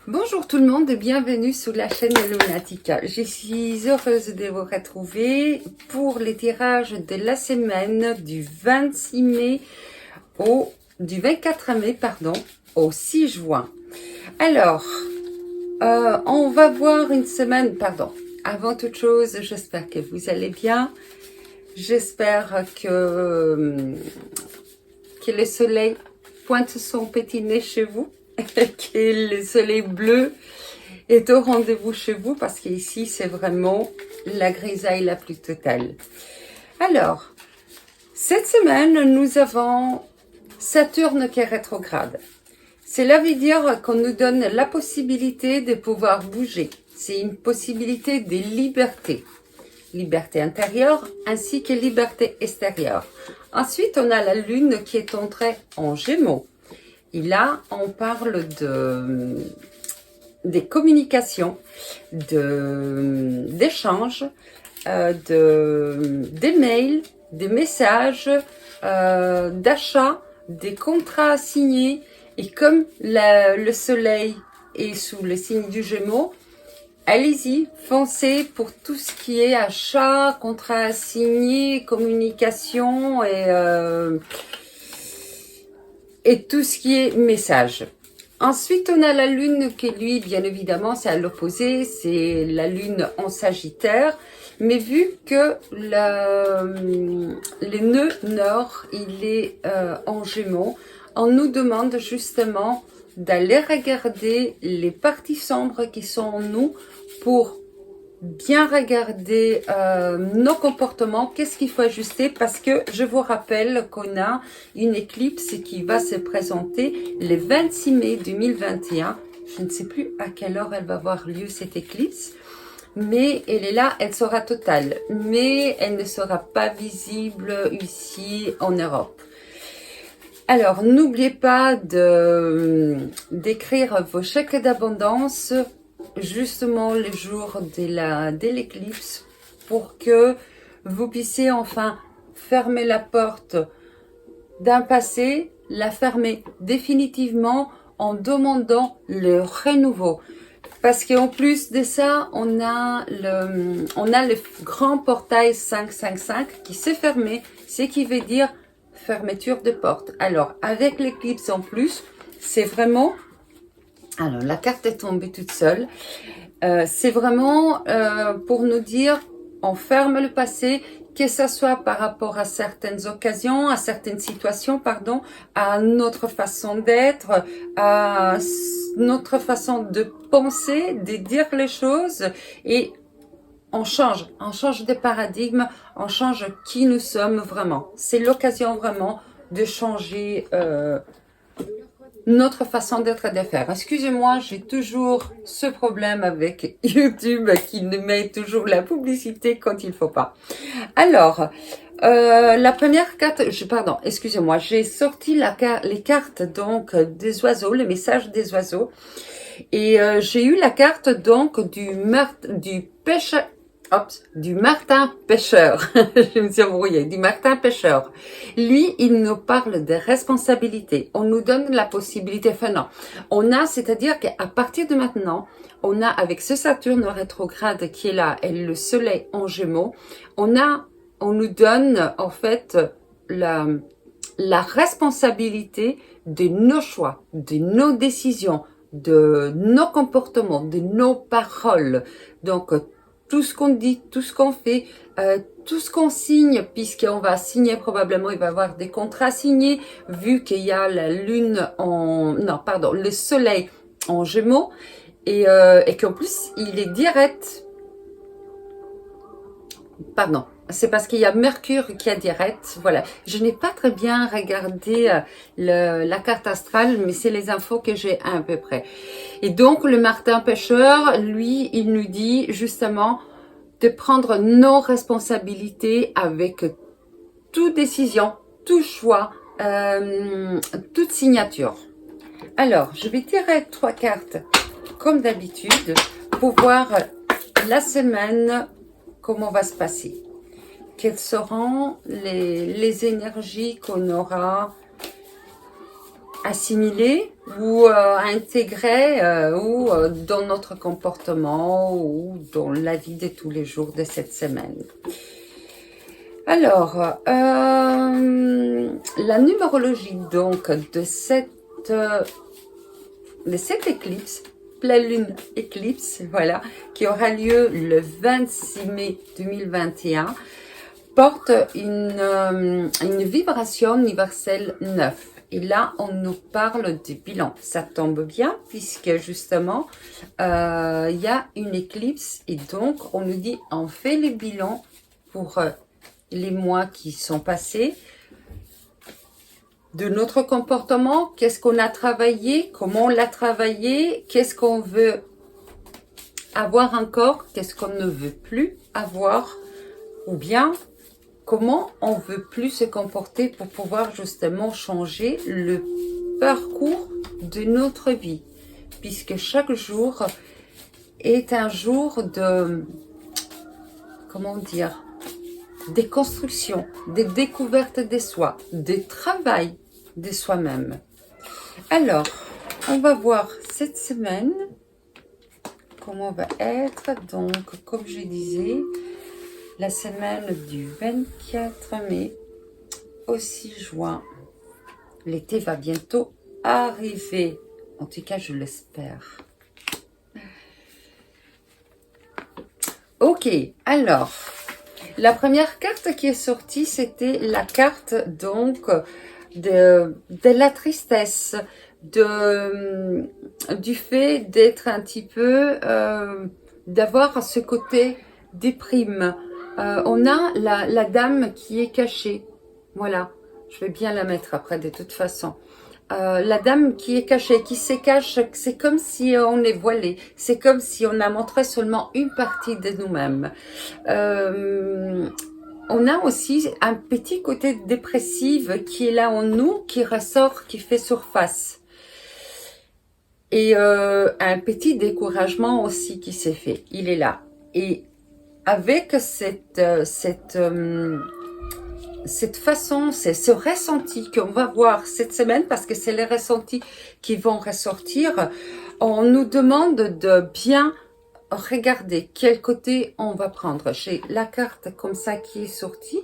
Bonjour tout le monde et bienvenue sur la chaîne Lunatica. Je suis heureuse de vous retrouver pour les tirages de la semaine du 26 mai du 24 mai au 6 juin. Alors, on va voir une semaine, avant toute chose, j'espère que vous allez bien. J'espère que le soleil pointe son petit nez chez vous. Que le soleil bleu est au rendez-vous chez vous parce qu'ici c'est vraiment la grisaille la plus totale. Alors, cette semaine nous avons Saturne qui est rétrograde. Cela veut dire qu'on nous donne la possibilité de pouvoir bouger. C'est une possibilité de liberté. Liberté intérieure ainsi que liberté extérieure. Ensuite, on a la Lune qui est entrée en Gémeaux. Et là, on parle des communications, d'échanges, des mails, des messages, d'achats, des contrats à signer. Et comme le soleil est sous le signe du Gémeaux, allez-y, foncez pour tout ce qui est achat, contrat à signer, communication et tout ce qui est message. Ensuite, on a la Lune qui, lui, bien évidemment, c'est à l'opposé. C'est la Lune en Sagittaire. Mais vu que le nœud nord, il est en Gémeaux, on nous demande justement d'aller regarder les parties sombres qui sont en nous pour bien regarder nos comportements, qu'est-ce qu'il faut ajuster, parce que je vous rappelle qu'on a une éclipse qui va se présenter le 26 mai 2021. Je ne sais plus à quelle heure elle va avoir lieu cette éclipse, mais elle est là, elle sera totale, mais elle ne sera pas visible ici en Europe. Alors, n'oubliez pas d'écrire vos chèques d'abondance justement le jour de l'éclipse pour que vous puissiez enfin fermer la porte d'un passé, la fermer définitivement en demandant le renouveau. Parce qu'en plus de ça, on a le grand portail 555 qui s'est fermé, ce qui veut dire fermeture de porte. Alors, avec l'éclipse en plus, c'est vraiment... Alors, la carte est tombée toute seule. C'est vraiment pour nous dire, on ferme le passé, que ce soit par rapport à certaines occasions, à certaines situations, à notre façon d'être, à notre façon de penser, de dire les choses, et on change de paradigme, on change qui nous sommes vraiment. C'est l'occasion vraiment de changer notre façon d'être et de faire. Excusez-moi, j'ai toujours ce problème avec YouTube qui me met toujours la publicité quand il faut pas. Alors, la première carte, excusez-moi, j'ai sorti les cartes donc des oiseaux, le message des oiseaux, et j'ai eu la carte donc du martin pêcheur. Je me suis embrouillée. Du martin pêcheur. Lui, il nous parle de responsabilité. On nous donne la possibilité, c'est-à-dire qu'à partir de maintenant, on a avec ce Saturne rétrograde qui est là et le soleil en Gémeaux, on nous donne en fait la responsabilité de nos choix, de nos décisions, de nos comportements, de nos paroles. Donc, tout ce qu'on dit, tout ce qu'on fait, tout ce qu'on signe, puisqu'on va signer probablement, il va y avoir des contrats signés, vu qu'il y a la lune le soleil en Gémeaux, et qu'en plus, il est direct. C'est parce qu'il y a Mercure qui est direct. Voilà. Je n'ai pas très bien regardé la carte astrale, mais c'est les infos que j'ai à peu près. Et donc, le martin pêcheur, lui, il nous dit justement de prendre nos responsabilités avec toute décision, tout choix, toute signature. Alors, je vais tirer 3 cartes comme d'habitude pour voir la semaine, comment va se passer. Quelles seront les énergies qu'on aura assimilées, ou intégrer dans notre comportement ou dans la vie de tous les jours de cette semaine. Alors, la numérologie donc de cette éclipse, pleine lune éclipse, voilà, qui aura lieu le 26 mai 2021, porte une vibration universelle 9. Et là, on nous parle du bilan. Ça tombe bien puisque justement, il y a une éclipse et donc on nous dit on fait le bilan pour les mois qui sont passés, de notre comportement, qu'est-ce qu'on a travaillé, comment on l'a travaillé, qu'est-ce qu'on veut avoir encore, qu'est-ce qu'on ne veut plus avoir, ou bien comment on veut plus se comporter pour pouvoir justement changer le parcours de notre vie, puisque chaque jour est un jour de, comment dire, des constructions, des découvertes de soi, des travail de soi-même. Alors, on va voir cette semaine comment va être. Donc, comme je disais, la semaine du 24 mai au 6 juin. L'été va bientôt arriver. En tout cas, je l'espère. Ok, alors, la première carte qui est sortie, c'était la carte donc de la tristesse, du fait d'être un petit peu, d'avoir ce côté déprime. On a la dame qui est cachée. Voilà, je vais bien la mettre après de toute façon. La dame qui est cachée, qui se cache, c'est comme si on est voilé. C'est comme si on a montré seulement une partie de nous-mêmes. On a aussi un petit côté dépressif qui est là en nous, qui ressort, qui fait surface. Et un petit découragement aussi qui s'est fait. Il est là. Et avec cette façon, c'est ce ressenti qu'on va voir cette semaine, parce que c'est les ressentis qui vont ressortir, on nous demande de bien regarder quel côté on va prendre. J'ai la carte comme ça qui est sortie,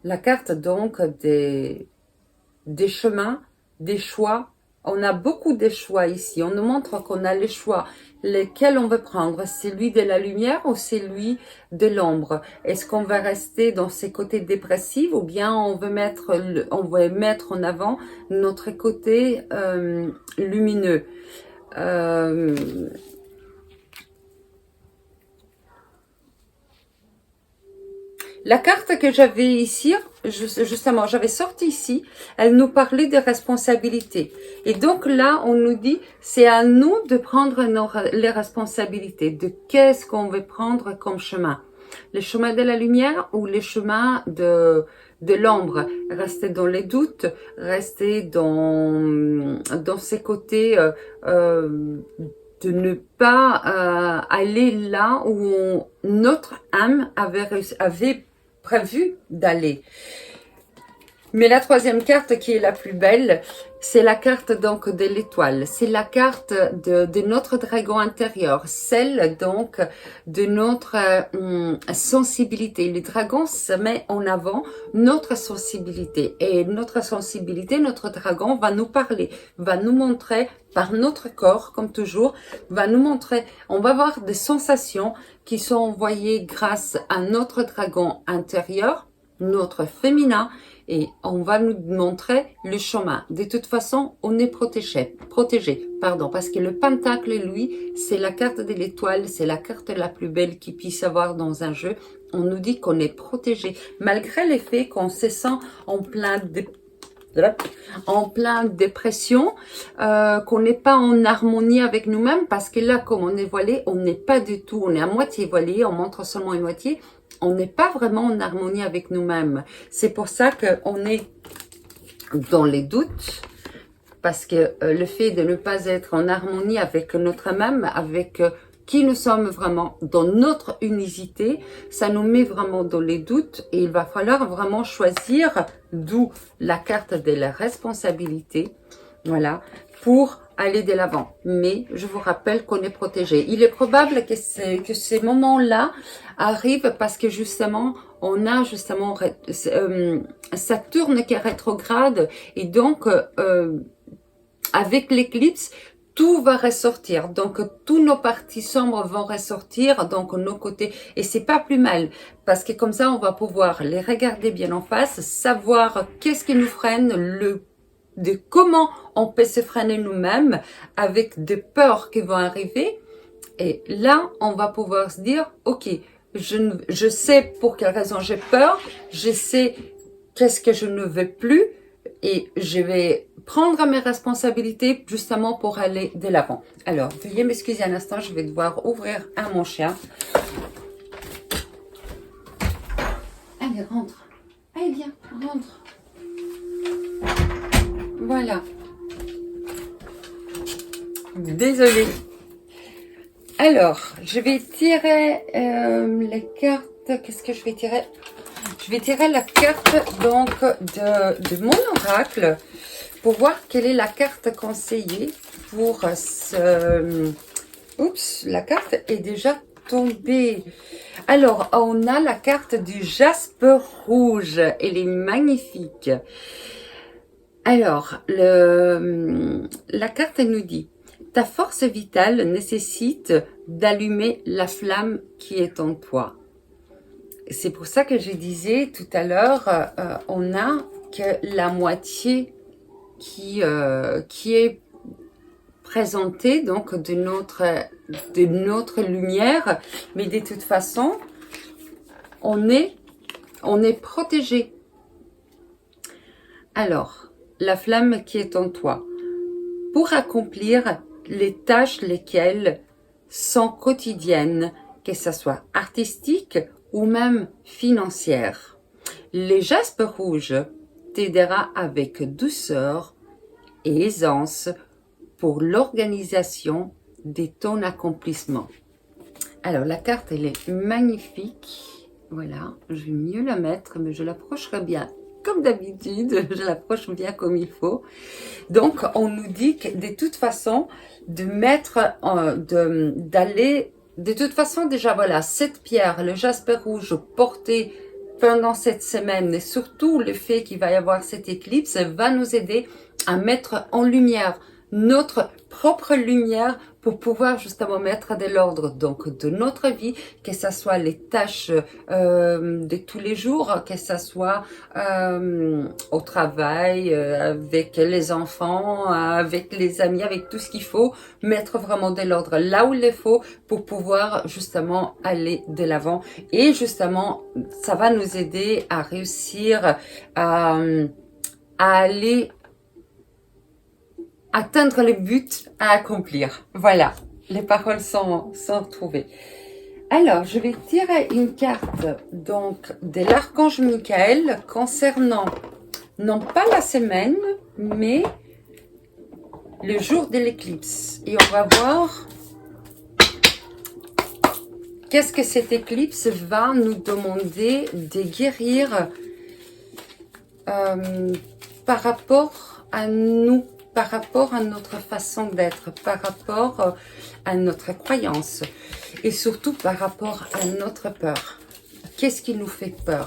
la carte donc des chemins, des choix. On a beaucoup de choix ici. On nous montre qu'on a les choix. Lesquels on veut prendre? Celui de la lumière ou celui de l'ombre? Est-ce qu'on va rester dans ces côtés dépressifs ou bien on veut mettre en avant notre côté lumineux? La carte que j'avais ici, justement, j'avais sorti ici, elle nous parlait de responsabilités. Et donc là, on nous dit, c'est à nous de prendre les responsabilités, de qu'est-ce qu'on veut prendre comme chemin. Le chemin de la lumière ou le chemin de l'ombre. Rester dans les doutes, rester dans ces côtés de ne pas aller là où notre âme avait prévu d'aller. Mais la troisième carte qui est la plus belle, c'est la carte donc de l'étoile. C'est la carte de notre dragon intérieur, celle donc de notre sensibilité. Le dragon se met en avant notre sensibilité. Et notre sensibilité, notre dragon va nous parler, va nous montrer par notre corps, comme toujours, va nous montrer, on va avoir des sensations qui sont envoyées grâce à notre dragon intérieur, notre féminin, et on va nous montrer le chemin. De toute façon, on est protégé, parce que le pentacle, lui, c'est la carte de l'étoile, c'est la carte la plus belle qu'il puisse avoir dans un jeu. On nous dit qu'on est protégé, malgré le fait qu'on se sent en plein dépression, qu'on n'est pas en harmonie avec nous-mêmes, parce que là, comme on est voilé, on n'est pas du tout, on est à moitié voilé, on montre seulement une moitié, on n'est pas vraiment en harmonie avec nous-mêmes. C'est pour ça qu'on est dans les doutes, parce que le fait de ne pas être en harmonie avec notre même, avec qui nous sommes vraiment, dans notre unicité, ça nous met vraiment dans les doutes et il va falloir vraiment choisir, d'où la carte de la responsabilité. voilà, pour aller de l'avant. Mais je vous rappelle qu'on est protégé. Il est probable que ces moments-là arrivent parce que justement, on a justement Saturne qui est rétrograde et donc avec l'éclipse, tout va ressortir. Donc, tous nos parties sombres vont ressortir, donc nos côtés. Et c'est pas plus mal, parce que comme ça, on va pouvoir les regarder bien en face, savoir qu'est-ce qui nous freine, de comment on peut se freiner nous-mêmes avec des peurs qui vont arriver. Et là, on va pouvoir se dire, ok, je sais pour quelle raison j'ai peur, je sais qu'est-ce que je ne veux plus, et je vais prendre mes responsabilités justement pour aller de l'avant. Alors, veuillez m'excuser un instant, je vais devoir ouvrir à mon chien. Allez, rentre. Allez, viens, rentre. Voilà. Désolée. Alors, je vais tirer les cartes. Qu'est-ce que je vais tirer? Je vais tirer la carte donc de mon oracle pour voir quelle est la carte conseillée pour ce... Oups, la carte est déjà tombée. Alors, on a la carte du jaspe rouge. Elle est magnifique. Alors, la carte nous dit: ta force vitale nécessite d'allumer la flamme qui est en toi. C'est pour ça que je disais tout à l'heure, on a que la moitié qui est présentée donc de notre lumière, mais de toute façon, on est protégé. Alors, la flamme qui est en toi, pour accomplir les tâches lesquelles sont quotidiennes, que ce soit artistique ou même financière. Les jaspes rouges t'aidera avec douceur et aisance pour l'organisation de ton accomplissement. Alors, la carte, elle est magnifique. Voilà, je vais mieux la mettre, mais je l'approcherai bien. Comme d'habitude, je l'approche bien comme il faut. Donc, on nous dit que de toute façon, d'aller... De toute façon, déjà, voilà, cette pierre, le jaspe rouge porté pendant cette semaine, et surtout le fait qu'il va y avoir cette éclipse, va nous aider à mettre en lumière notre propre lumière pour pouvoir justement mettre de l'ordre donc de notre vie, que ce soit les tâches de tous les jours, que ce soit au travail, avec les enfants, avec les amis, avec tout ce qu'il faut, mettre vraiment de l'ordre là où il le faut pour pouvoir justement aller de l'avant. Et justement, ça va nous aider à réussir à aller atteindre les buts à accomplir. Voilà, les paroles sont trouvées. Alors, je vais tirer une carte donc de l'archange Michael concernant non pas la semaine, mais le jour de l'éclipse. Et on va voir qu'est-ce que cette éclipse va nous demander de guérir par rapport à nous, par rapport à notre façon d'être, par rapport à notre croyance et surtout par rapport à notre peur. Qu'est-ce qui nous fait peur?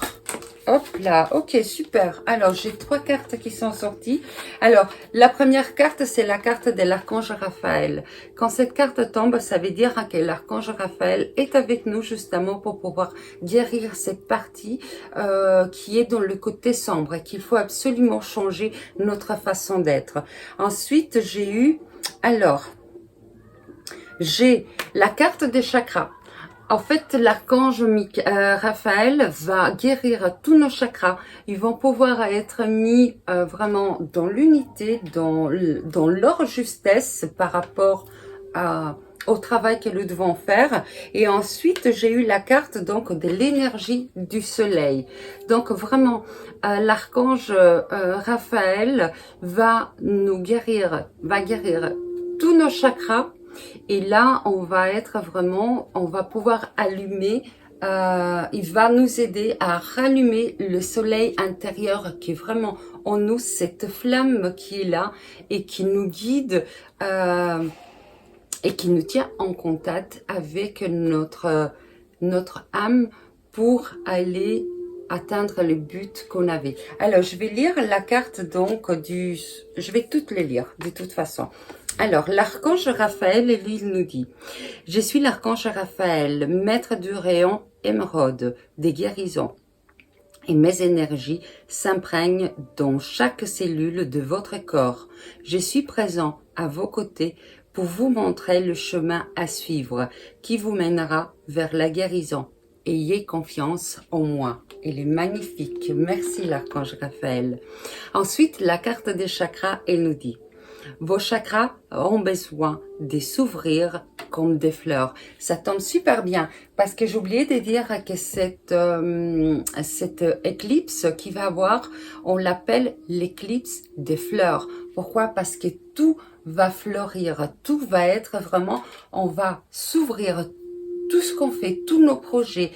Hop là, ok, super. Alors, j'ai 3 cartes qui sont sorties. Alors, la première carte, c'est la carte de l'archange Raphaël. Quand cette carte tombe, ça veut dire que l'archange Raphaël est avec nous justement pour pouvoir guérir cette partie qui est dans le côté sombre et qu'il faut absolument changer notre façon d'être. Ensuite, j'ai la carte des chakras. En fait, l'archange Raphaël va guérir tous nos chakras. Ils vont pouvoir être mis vraiment dans l'unité, dans leur justesse par rapport au travail que nous devons faire. Et ensuite, j'ai eu la carte donc de l'énergie du soleil. Donc vraiment, l'archange Raphaël va guérir tous nos chakras. Et là, on va pouvoir allumer il va nous aider à rallumer le soleil intérieur qui est vraiment en nous, cette flamme qui est là et qui nous guide et qui nous tient en contact avec notre âme pour aller atteindre le but qu'on avait. Alors, je vais lire la carte donc je vais toutes les lire de toute façon. Alors, l'archange Raphaël, lui, il nous dit: je suis l'archange Raphaël, maître du rayon émeraude des guérisons. Et mes énergies s'imprègnent dans chaque cellule de votre corps. Je suis présent à vos côtés pour vous montrer le chemin à suivre qui vous mènera vers la guérison. Ayez confiance en moi. Elle est magnifique. Merci l'archange Raphaël. Ensuite, la carte des chakras, elle nous dit: vos chakras ont besoin de s'ouvrir comme des fleurs. Ça tombe super bien parce que j'ai oublié de dire que cette éclipse qui va avoir, on l'appelle l'éclipse des fleurs. Pourquoi? Parce que tout va fleurir, tout va être vraiment, on va s'ouvrir. Tout ce qu'on fait, tous nos projets,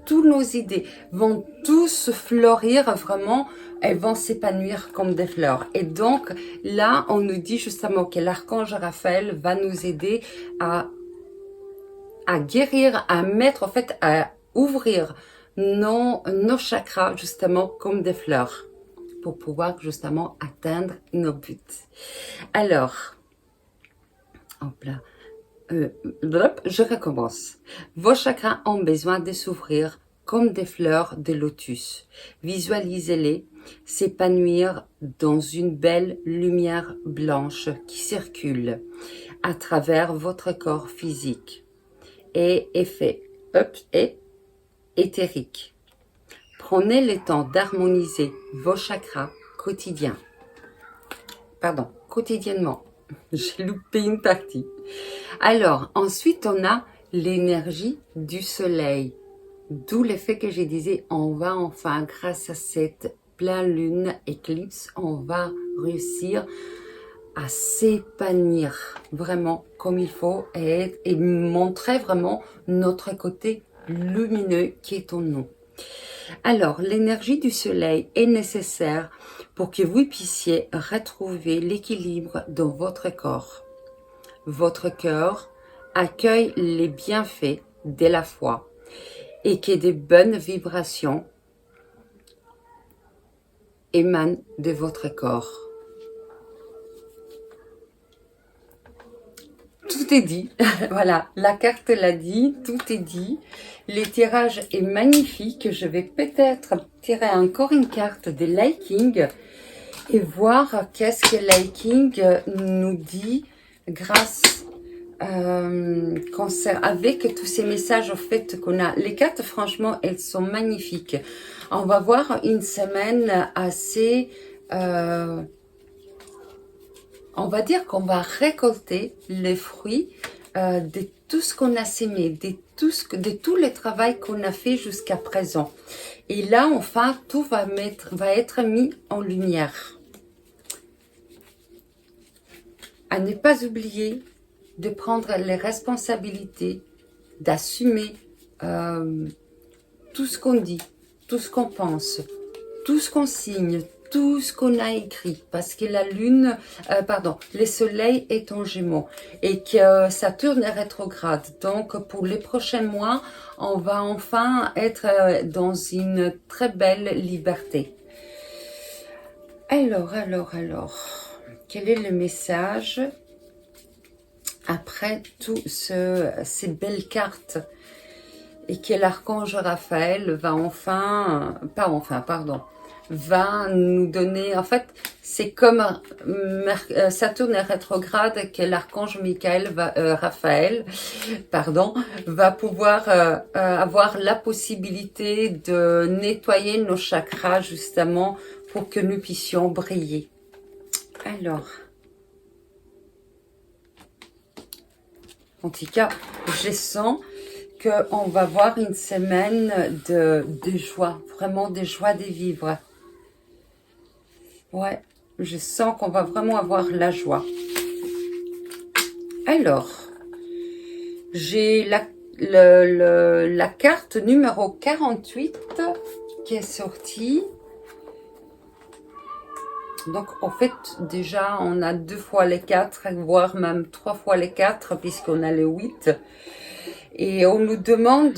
toutes nos idées vont tous fleurir vraiment, elles vont s'épanouir comme des fleurs. Et donc là, on nous dit justement que l'archange Raphaël va nous aider à guérir, à mettre, en fait, à ouvrir nos chakras justement comme des fleurs pour pouvoir justement atteindre nos buts. Alors, hop là. Je recommence. Vos chakras ont besoin de s'ouvrir comme des fleurs de lotus. Visualisez-les s'épanouir dans une belle lumière blanche qui circule à travers votre corps physique et effet et éthérique. Prenez le temps d'harmoniser vos chakras quotidiennement. J'ai loupé une partie. Alors, ensuite, on a l'énergie du soleil. D'où le fait que je disais, on va enfin, grâce à cette pleine lune éclipse, on va réussir à s'épanouir vraiment comme il faut et montrer vraiment notre côté lumineux qui est en nous. Alors, l'énergie du soleil est nécessaire pour que vous puissiez retrouver l'équilibre dans votre corps. Votre cœur accueille les bienfaits de la foi et que de bonnes vibrations émanent de votre corps. Tout est dit, voilà, la carte l'a dit, tout est dit. Le tirage est magnifique. Je vais peut-être tirer encore une carte de Liking et voir qu'est-ce que Liking nous dit grâce avec tous ces messages au fait qu'on a. Les cartes, franchement, elles sont magnifiques. On va voir une semaine assez... on va dire qu'on va récolter les fruits de tout ce qu'on a sémé, de tout le travail qu'on a fait jusqu'à présent. Et là, enfin, tout va être mis en lumière. À ne pas oublier de prendre les responsabilités, d'assumer tout ce qu'on dit, tout ce qu'on pense, tout ce qu'on signe, tout ce qu'on a écrit, parce que la lune, le soleil est en Gémeaux et que Saturne est rétrograde. Donc, pour les prochains mois, on va enfin être dans une très belle liberté. Alors, quel est le message après toutes ces belles cartes et que l'archange Raphaël va va nous donner, en fait, c'est comme Saturne est rétrograde que l'archange Raphaël va pouvoir avoir la possibilité de nettoyer nos chakras justement pour que nous puissions briller. Alors, en tout cas, je sens qu'on va voir une semaine de joie, vraiment de joie de vivre. Ouais, je sens qu'on va vraiment avoir la joie. Alors, j'ai la carte numéro 48 qui est sortie. Donc, en fait, déjà, on a 2 fois les 4, voire même 3 fois les 4, puisqu'on a les 8. Et on nous demande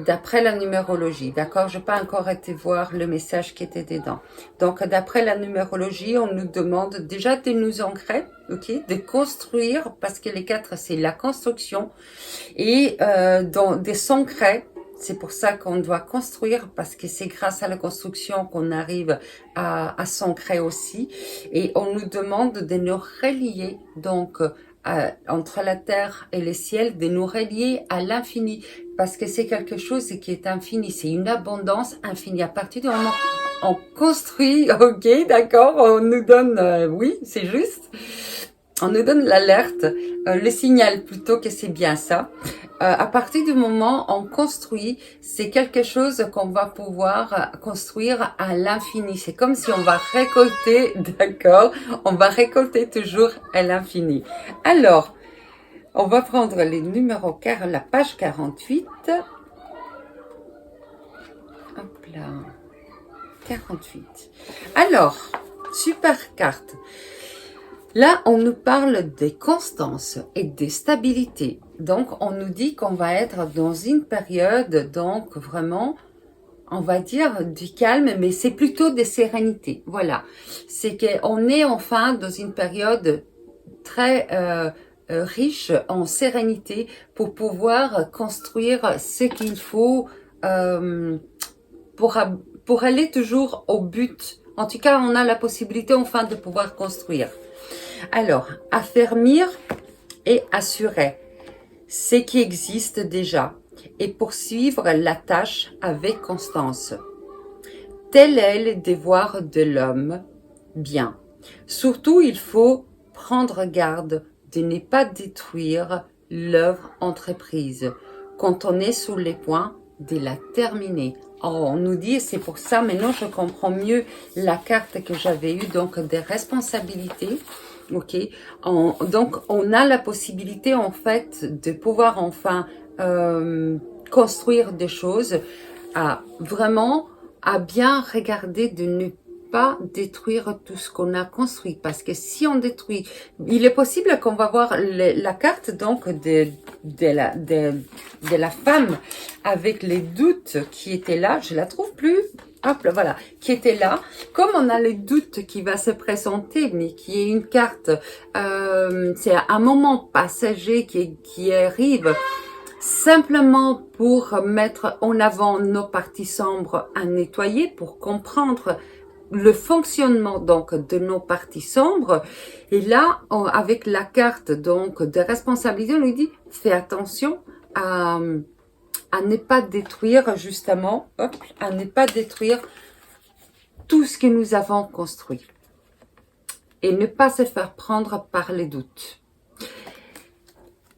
d'après la numérologie, d'accord? Je n'ai pas encore été voir le message qui était dedans. Donc, d'après la numérologie, on nous demande déjà de nous ancrer, ok? De construire, parce que les 4, c'est la construction. Et de s'ancrer. C'est pour ça qu'on doit construire, parce que c'est grâce à la construction qu'on arrive à s'ancrer aussi. Et on nous demande de nous relier, donc, entre la terre et le ciel, de nous relier à l'infini. Parce que c'est quelque chose qui est infini, c'est une abondance infinie. À partir du moment où on construit, ok, d'accord, on nous donne, oui, c'est juste. On nous donne l'alerte, le signal plutôt que c'est bien ça. À partir du moment où on construit, c'est quelque chose qu'on va pouvoir construire à l'infini. C'est comme si on va récolter, d'accord? On va récolter toujours à l'infini. Alors, on va prendre les numéros, la page 48. Hop là. 48. Alors, super carte. Là, on nous parle de constance et de stabilité. Donc, on nous dit qu'on va être dans une période, donc vraiment, on va dire du calme, mais c'est plutôt de sérénité. Voilà. C'est qu'on est enfin dans une période très riche en sérénité pour pouvoir construire ce qu'il faut pour aller toujours au but. En tout cas, on a la possibilité enfin de pouvoir construire. Alors, affermir et assurer ce qui existe déjà et poursuivre la tâche avec constance. Tel est le devoir de l'homme. Bien. Surtout, il faut prendre garde de ne pas détruire l'œuvre entreprise quand on est sur les points de la terminer. Oh, on nous dit, c'est pour ça, maintenant je comprends mieux la carte que j'avais eue, donc des responsabilités. Ok, donc on a la possibilité en fait de pouvoir enfin construire des choses, vraiment à bien regarder de ne pas détruire tout ce qu'on a construit, parce que si on détruit, il est possible qu'on va voir la carte donc de la femme avec les doutes qui étaient là, je la trouve plus. Hop, voilà, qui était là. Comme on a le doute qui va se présenter, mais qui est une carte, c'est un moment passager qui arrive simplement pour mettre en avant nos parties sombres à nettoyer, pour comprendre le fonctionnement donc de nos parties sombres. Et là, avec la carte donc de responsabilité, on lui dit fais attention à ne pas détruire justement, hop, à ne pas détruire tout ce que nous avons construit et ne pas se faire prendre par les doutes.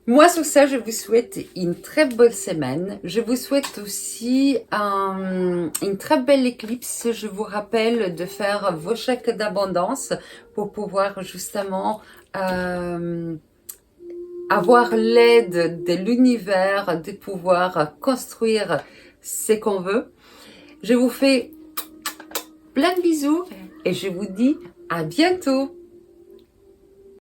Moi, sur ça, je vous souhaite une très bonne semaine. Je vous souhaite aussi une très belle éclipse. Je vous rappelle de faire vos chèques d'abondance pour pouvoir justement avoir l'aide de l'univers, de pouvoir construire ce qu'on veut. Je vous fais plein de bisous et je vous dis à bientôt.